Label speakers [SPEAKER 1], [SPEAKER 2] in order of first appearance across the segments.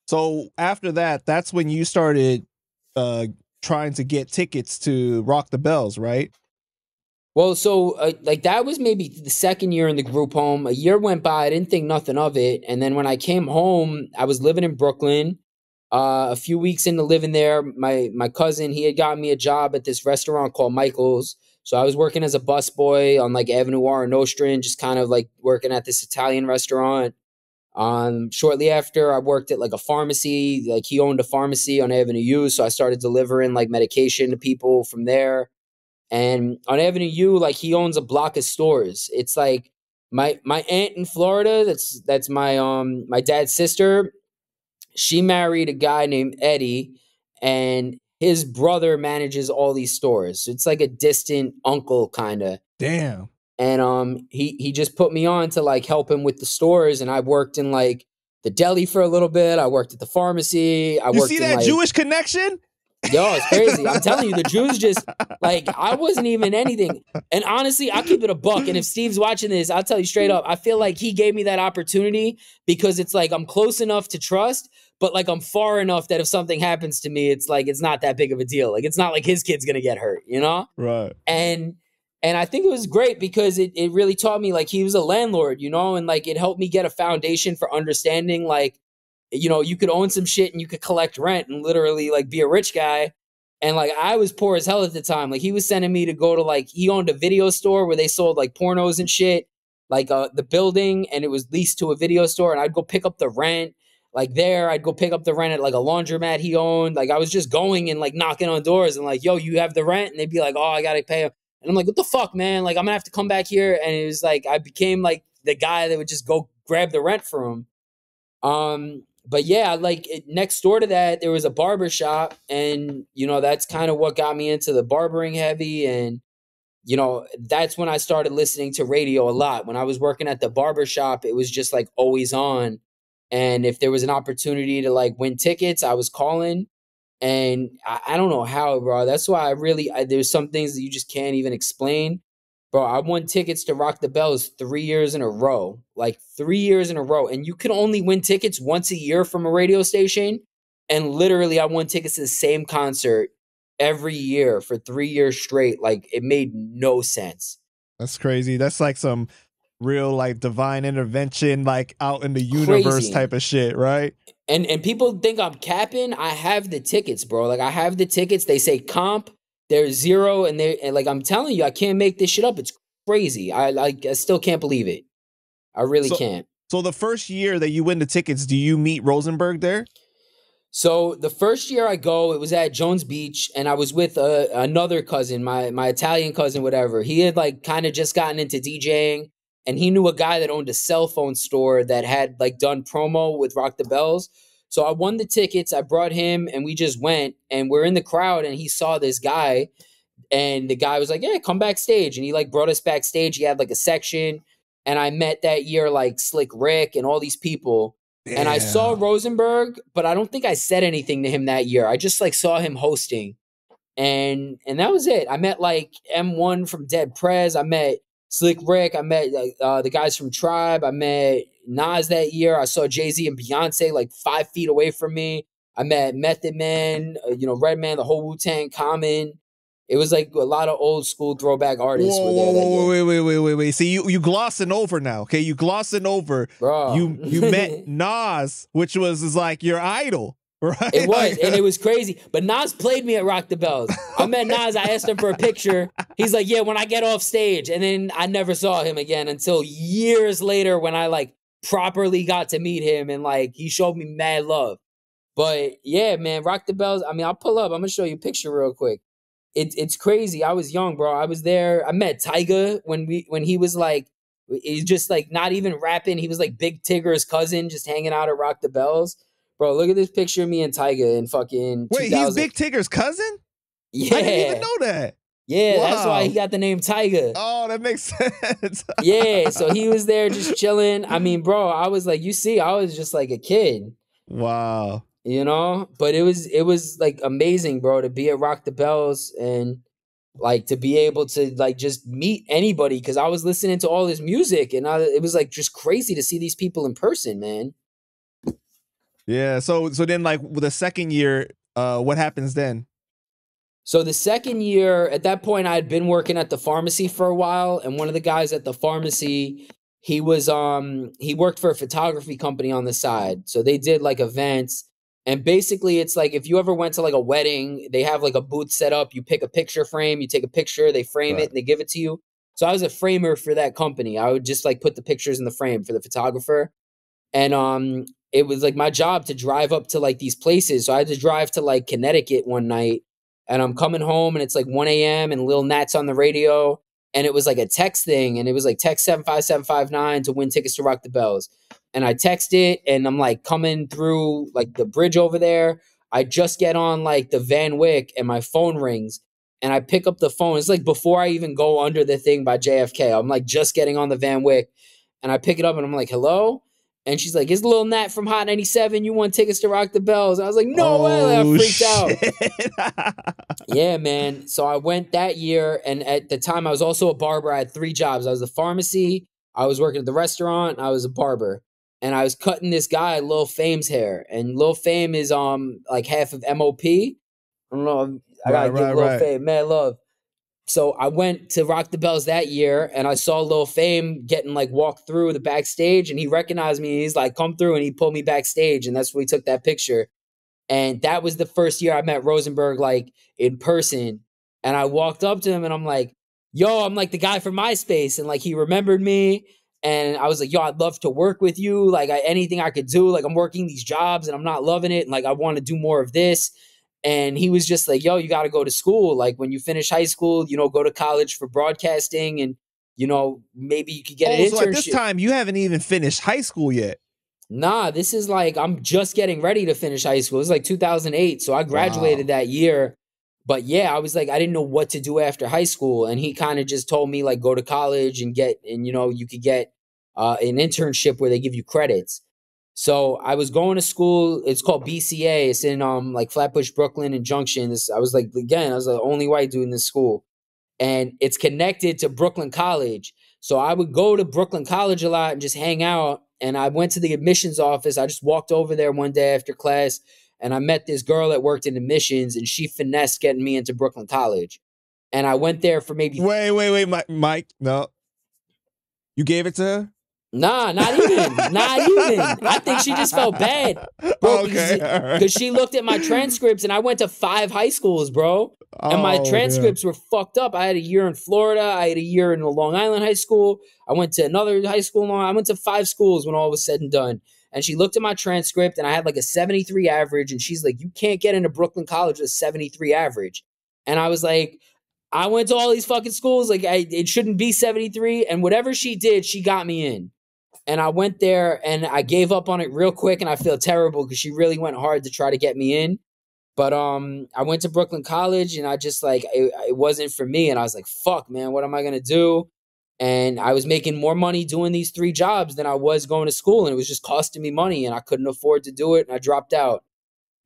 [SPEAKER 1] So after that, that's when you started trying to get tickets to Rock the Bells, right?
[SPEAKER 2] Well, so like that was maybe the second year in the group home. A year went by, I didn't think nothing of it. And then when I came home, I was living in Brooklyn. A few weeks into living there, my cousin, he had gotten me a job at this restaurant called Michael's. So I was working as a busboy on like Avenue R and Nostrand, just kind of like working at this Italian restaurant. Shortly after, I worked at like a pharmacy. Like he owned a pharmacy on Avenue U, so I started delivering like medication to people from there. And on Avenue U, like he owns a block of stores. It's like my aunt in Florida. That's my dad's sister. She married a guy named Eddie, and his brother manages all these stores. So it's like a distant uncle kind of.
[SPEAKER 1] Damn.
[SPEAKER 2] And he just put me on to like help him with the stores, and I worked in like the deli for a little bit. I worked at the pharmacy.
[SPEAKER 1] You see that Jewish connection?
[SPEAKER 2] Yo, it's crazy. I'm telling you, the Jews just like I wasn't even anything. And honestly, I'll keep it a buck. And if Steve's watching this, I'll tell you straight up, I feel like he gave me that opportunity because it's like I'm close enough to trust, but like I'm far enough that if something happens to me, it's like it's not that big of a deal. Like it's not like his kid's gonna get hurt, you know?
[SPEAKER 1] Right.
[SPEAKER 2] And I think it was great because it really taught me like he was a landlord, you know, and like it helped me get a foundation for understanding like, you know, you could own some shit and you could collect rent and literally like be a rich guy. And like I was poor as hell at the time. Like he was sending me to go to like he owned a video store where they sold like pornos and shit, like the building, and it was leased to a video store, and I'd go pick up the rent. Like there, I'd go pick up the rent at like a laundromat he owned. Like I was just going and like knocking on doors and like, yo, you have the rent? And they'd be like, oh, I gotta pay him. And I'm like, what the fuck, man? Like, I'm gonna have to come back here. And it was like, I became like the guy that would just go grab the rent for him. But yeah, like next door to that, there was a barber shop. And, you know, that's kind of what got me into the barbering heavy. And, you know, that's when I started listening to radio a lot. When I was working at the barber shop, it was just like always on. And if there was an opportunity to like win tickets, I was calling. And I don't know how, bro. That's why there's some things that you just can't even explain. Bro, I won tickets to Rock the Bells 3 years in a row. Like 3 years in a row. And you can only win tickets once a year from a radio station. And literally, I won tickets to the same concert every year for 3 years straight. Like, it made no sense.
[SPEAKER 1] That's crazy. That's like some real like divine intervention, like out in the universe type of shit, right?
[SPEAKER 2] And people think I'm capping. I have the tickets, bro. Like I have the tickets. They say comp. They're zero, and like I'm telling you, I can't make this shit up. It's crazy. I still can't believe it. I really can't.
[SPEAKER 1] So the first year that you win the tickets, do you meet Rosenberg there?
[SPEAKER 2] So the first year I go, it was at Jones Beach, and I was with another cousin, my Italian cousin, whatever. He had like kind of just gotten into DJing. And he knew a guy that owned a cell phone store that had like done promo with Rock the Bells. So I won the tickets. I brought him and we just went, and we're in the crowd, and he saw this guy, and the guy was like, yeah, come backstage. And he like brought us backstage. He had like a section, and I met that year like Slick Rick and all these people. Damn. And I saw Rosenberg, but I don't think I said anything to him that year. I just like saw him hosting, and that was it. I met like M1 from Dead Prez. I met Slick Rick. I met the guys from Tribe. I met Nas that year. I saw Jay-Z and Beyonce like 5 feet away from me. I met Method Man, Redman, the whole Wu-Tang, Common. It was like a lot of old school throwback artists were there that year.
[SPEAKER 1] Wait. See, you glossing over now, okay? You glossing over.
[SPEAKER 2] Bro.
[SPEAKER 1] You met Nas, which is like your idol. Right?
[SPEAKER 2] It was, and it was crazy. But Nas played me at Rock the Bells. I met Nas. I asked him for a picture. He's like, yeah, when I get off stage. And then I never saw him again until years later when I like properly got to meet him, and like he showed me mad love. But yeah, man, Rock the Bells. I mean, I'll pull up. I'm gonna show you a picture real quick. It's crazy. I was young, bro. I was there. I met Tyga when he was like, he's just like not even rapping. He was like Big Tigger's cousin, just hanging out at Rock the Bells. Bro, look at this picture of me and Tyga in fucking 2000.
[SPEAKER 1] Wait, he's Big Tigger's cousin?
[SPEAKER 2] Yeah.
[SPEAKER 1] I didn't even know that.
[SPEAKER 2] Yeah, wow. That's why he got the name Tyga.
[SPEAKER 1] Oh, that makes sense.
[SPEAKER 2] Yeah, so he was there just chilling. I mean, bro, I was like, you see, I was just like a kid.
[SPEAKER 1] Wow.
[SPEAKER 2] You know? But it was like amazing, bro, to be at Rock the Bells and like to be able to like just meet anybody, because I was listening to all his music, and it was like just crazy to see these people in person, man.
[SPEAKER 1] Yeah. So then like the second year, what happens then?
[SPEAKER 2] So the second year, at that point, I had been working at the pharmacy for a while, and one of the guys at the pharmacy, he worked for a photography company on the side. So they did like events, and basically it's like if you ever went to like a wedding, they have like a booth set up, you pick a picture frame, you take a picture, they frame it
[SPEAKER 1] Right.
[SPEAKER 2] and they give it to you. So I was a framer for that company. I would just like put the pictures in the frame for the photographer. And it was like my job to drive up to like these places. So I had to drive to like Connecticut one night, and I'm coming home and it's like 1 a.m. and Lil Nat's on the radio, and it was like a text thing, and it was like text 75759 to win tickets to Rock the Bells. And I text it, and I'm like coming through like the bridge over there. I just get on like the Van Wyck, and my phone rings, and I pick up the phone. It's like before I even go under the thing by JFK. I'm like just getting on the Van Wyck, and I pick it up, and I'm like, hello? And she's like, it's Lil Nat from Hot 97. You want tickets to Rock the Bells? I was like, no way. I freaked out. Yeah, man. So I went that year. And at the time, I was also a barber. I had 3 jobs. I was a pharmacy. I was working at the restaurant. I was a barber. And I was cutting this guy, Lil Fame's hair. And Lil Fame is like half of MOP. I don't know. I got to give Lil Fame mad love. So I went to Rock the Bells that year, and I saw Lil Fame getting like walked through the backstage, and he recognized me. He's like, come through, and he pulled me backstage, and that's where we took that picture. And that was the first year I met Rosenberg like in person. And I walked up to him, and I'm like, yo, I'm like the guy from MySpace. And like he remembered me. And I was like, yo, I'd love to work with you. Like anything I could do. Like I'm working these jobs and I'm not loving it. And like I want to do more of this. And he was just like, yo, you got to go to school. Like when you finish high school, go to college for broadcasting, and, maybe you could get an internship.
[SPEAKER 1] So at this time, you haven't even finished high school yet.
[SPEAKER 2] Nah, this is like, I'm just getting ready to finish high school. It was like 2008. So I graduated that year. But yeah, I was like, I didn't know what to do after high school. And he kind of just told me like, go to college and you could get an internship where they give you credits. So I was going to school. It's called BCA. It's in like Flatbush, Brooklyn, and Junction. I was the only white dude in this school, and it's connected to Brooklyn College. So I would go to Brooklyn College a lot and just hang out. And I went to the admissions office. I just walked over there one day after class, and I met this girl that worked in admissions, and she finessed getting me into Brooklyn College. And I went there for maybe.
[SPEAKER 1] Wait, Mike. No, you gave it to her.
[SPEAKER 2] Nah, not even. I think she just felt bad, bro. Because she looked at my transcripts, and I went to 5 high schools, bro. And my transcripts were fucked up. I had a year in Florida. I had a year in a Long Island high school. I went to another high school in Long Island. I went to 5 schools when all was said and done. And she looked at my transcript, and I had like a 73 average. And she's like, you can't get into Brooklyn College with a 73 average. And I was like, I went to all these fucking schools. Like, it shouldn't be 73. And whatever she did, she got me in. And I went there, and I gave up on it real quick, and I feel terrible because she really went hard to try to get me in. But I went to Brooklyn College, and I just like it wasn't for me. And I was like, fuck, man, what am I gonna do? And I was making more money doing these 3 jobs than I was going to school, and it was just costing me money, and I couldn't afford to do it, and I dropped out.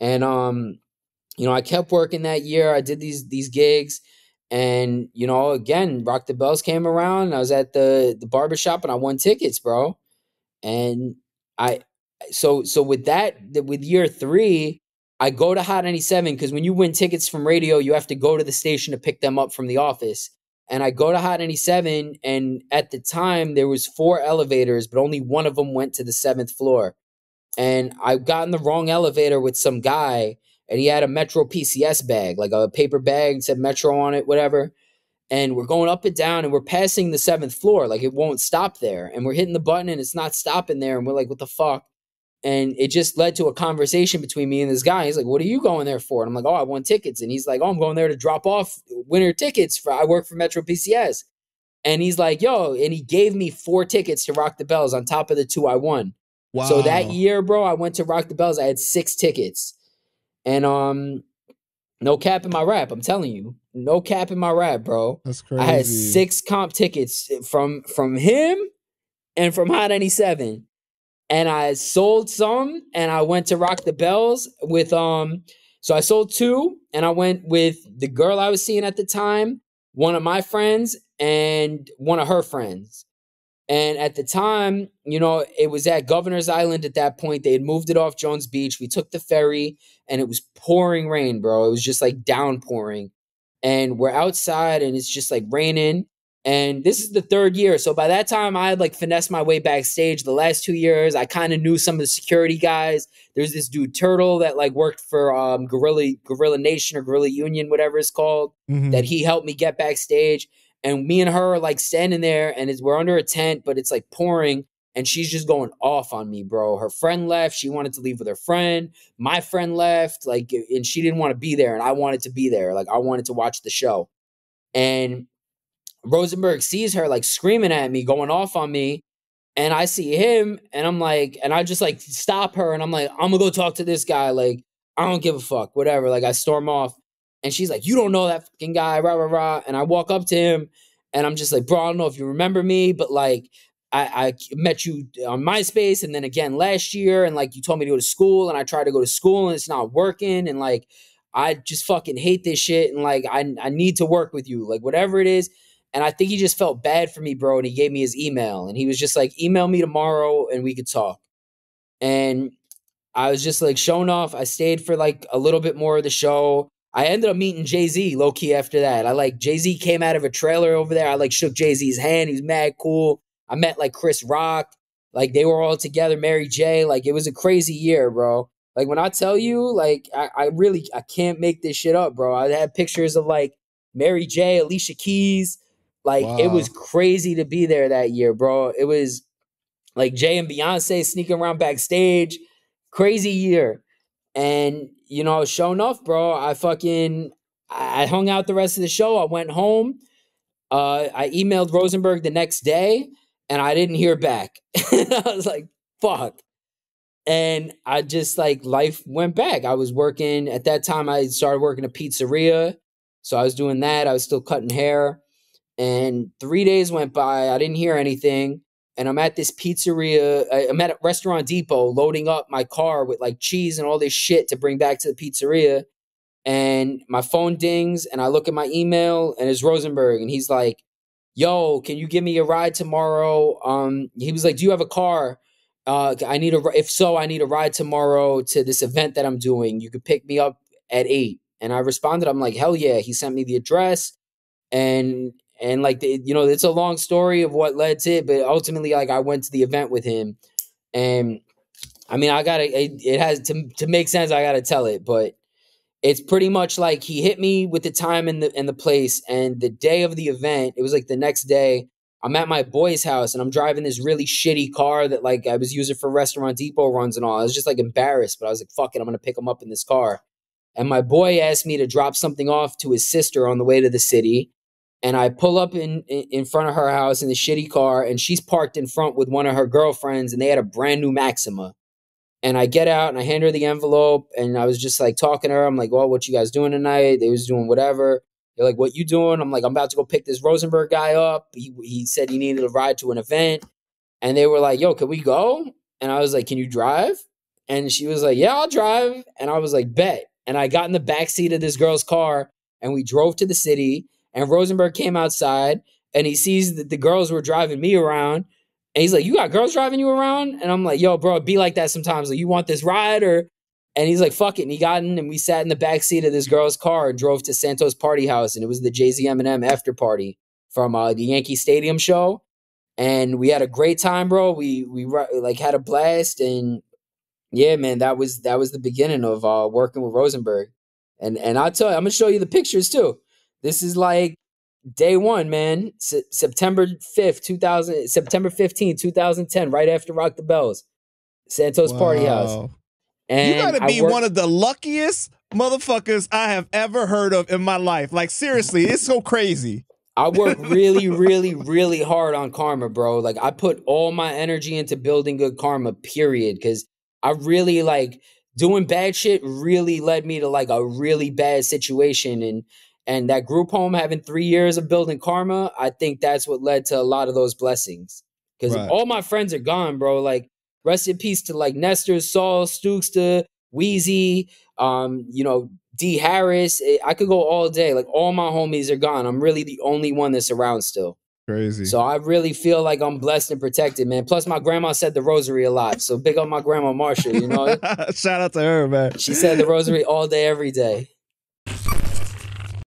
[SPEAKER 2] And I kept working that year. I did these gigs. And, again, Rock the Bells came around, and I was at the barbershop, and I won tickets, bro. And so with year 3, I go to Hot 97, because when you win tickets from radio, you have to go to the station to pick them up from the office. And I go to Hot 97, and at the time there was 4 elevators, but only one of them went to the 7th floor. And I got in the wrong elevator with some guy, and he had a Metro PCS bag, like a paper bag, said Metro on it, whatever. And we're going up and down, and we're passing the 7th floor. Like, it won't stop there. And we're hitting the button, and it's not stopping there. And we're like, what the fuck? And it just led to a conversation between me and this guy. He's like, what are you going there for? And I'm like, oh, I won tickets. And he's like, oh, I'm going there to drop off winter tickets. I work for Metro PCS. And he's like, yo, and he gave me 4 tickets to Rock the Bells on top of the 2 I won. Wow. So that year, bro, I went to Rock the Bells. I had 6 tickets. And no cap in my rap, I'm telling you. No cap in my rap, bro.
[SPEAKER 1] That's crazy.
[SPEAKER 2] I had 6 comp tickets from him and from Hot 97. And I sold some, and I went to Rock the Bells with so I sold 2, and I went with the girl I was seeing at the time, one of my friends, and one of her friends. And at the time, you know, it was at Governor's Island at that point. They had moved it off Jones Beach. We took the ferry and it was pouring rain, bro. It was just like downpouring. And we're outside and it's just like raining. And this is the third year. So by that time, I had like finessed my way backstage. The last 2 years, I kind of knew some of the security guys. There's this dude Turtle that like worked for Gorilla Nation or Gorilla Union, whatever it's called, that he helped me get backstage. And me and her are like standing there and we're under a tent, but it's like pouring. And she's just going off on me, bro. Her friend left. She wanted to leave with her friend. My friend left, like, and she didn't want to be there. And I wanted to be there. Like, I wanted to watch the show. And Rosenberg sees her like screaming at me, going off on me. And I see him and I'm like, and I just like stop her and I'm like, I'm gonna go talk to this guy. Like, I don't give a fuck, whatever. Like, I storm off and she's like, you don't know that fucking guy, rah, rah, rah. And I walk up to him and I'm just like, bro, I don't know if you remember me, but like, I met you on MySpace and then again last year. And like, you told me to go to school and I tried to go to school and it's not working. And like, I just fucking hate this shit. And like, I need to work with you, like whatever it is. And I think he just felt bad for me, bro. And he gave me his email and he was just like, email me tomorrow and we could talk. And I was just like showing off. I stayed for like a little bit more of the show. I ended up meeting Jay-Z low key after that. I like Jay-Z came out of a trailer over there. I like shook Jay-Z's hand. He was mad cool. I met like Chris Rock. Like they were all together, Mary J. Like it was a crazy year, bro. Like when I tell you, like I can't make this shit up, bro. I had pictures of like Mary J, Alicia Keys. Like it was crazy to be there that year, bro. It was like Jay and Beyonce sneaking around backstage. Crazy year. And, you know, showing off, bro. I hung out the rest of the show. I went home. I emailed Rosenberg the next day and I didn't hear back. I was like, fuck. And I just like life went back. I was working at that time. I started working a pizzeria. So I was doing that. I was still cutting hair. And 3 days went by. I didn't hear anything. And I'm at this pizzeria. I'm at a Restaurant Depot loading up my car with like cheese and all this shit to bring back to the pizzeria. And my phone dings and I look at my email and it's Rosenberg. And he's like, yo, can you give me a ride tomorrow? He was like, do you have a car? If so, I need a ride tomorrow to this event that I'm doing. You could pick me up at 8. And I responded, I'm like, hell yeah. He sent me the address and like, you know, it's a long story of what led to it, but ultimately, like, I went to the event with him, and I mean, it has to make sense. I gotta tell it, but it's pretty much like he hit me with the time and the place, and the day of the event, it was like the next day. I'm at my boy's house, and I'm driving this really shitty car that like I was using for Restaurant Depot runs and all. I was just like embarrassed, but I was like, fuck it, I'm gonna pick him up in this car. And my boy asked me to drop something off to his sister on the way to the city. And I pull up in front of her house in the shitty car, and she's parked in front with one of her girlfriends, and they had a brand new Maxima. And I get out and I hand her the envelope, and I was just like talking to her. I'm like, well, what you guys doing tonight? They was doing whatever. They're like, what you doing? I'm like, I'm about to go pick this Rosenberg guy up. He said he needed a ride to an event. And they were like, yo, can we go? And I was like, can you drive? And she was like, yeah, I'll drive. And I was like, bet. And I got in the back seat of this girl's car, and we drove to the city. And Rosenberg came outside and he sees that the girls were driving me around. And he's like, you got girls driving you around? And I'm like, yo, bro, it'd be like that sometimes. Like, you want this ride? And he's like, fuck it. And he got in and we sat in the back seat of this girl's car and drove to Santos Party House. And it was the Jay-Z Eminem after party from the Yankee Stadium show. And we had a great time, bro. We like had a blast. And yeah, man, that was the beginning of working with Rosenberg. And I'll tell you, I'm going to show you the pictures too. This is like day one, man. September 15th, 2010, right after Rock the Bells, Santos Party House. And
[SPEAKER 1] you gotta be one of the luckiest motherfuckers I have ever heard of in my life. Like, seriously, it's so crazy.
[SPEAKER 2] I work really, really, really hard on karma, bro. Like, I put all my energy into building good karma, period. Because I really like doing bad shit really led me to like a really bad situation. And that group home, having 3 years of building karma, I think that's what led to a lot of those blessings. Because all my friends are gone, bro. Like, rest in peace to like Nestor, Saul, Stooksta, Wheezy, you know, D Harris. I could go all day. Like, all my homies are gone. I'm really the only one that's around still.
[SPEAKER 1] crazy.
[SPEAKER 2] So I really feel like I'm blessed and protected, man. Plus, my grandma said the rosary a lot. So big up my grandma Marsha, you know?
[SPEAKER 1] Shout out to her, man.
[SPEAKER 2] She said the rosary all day, every day.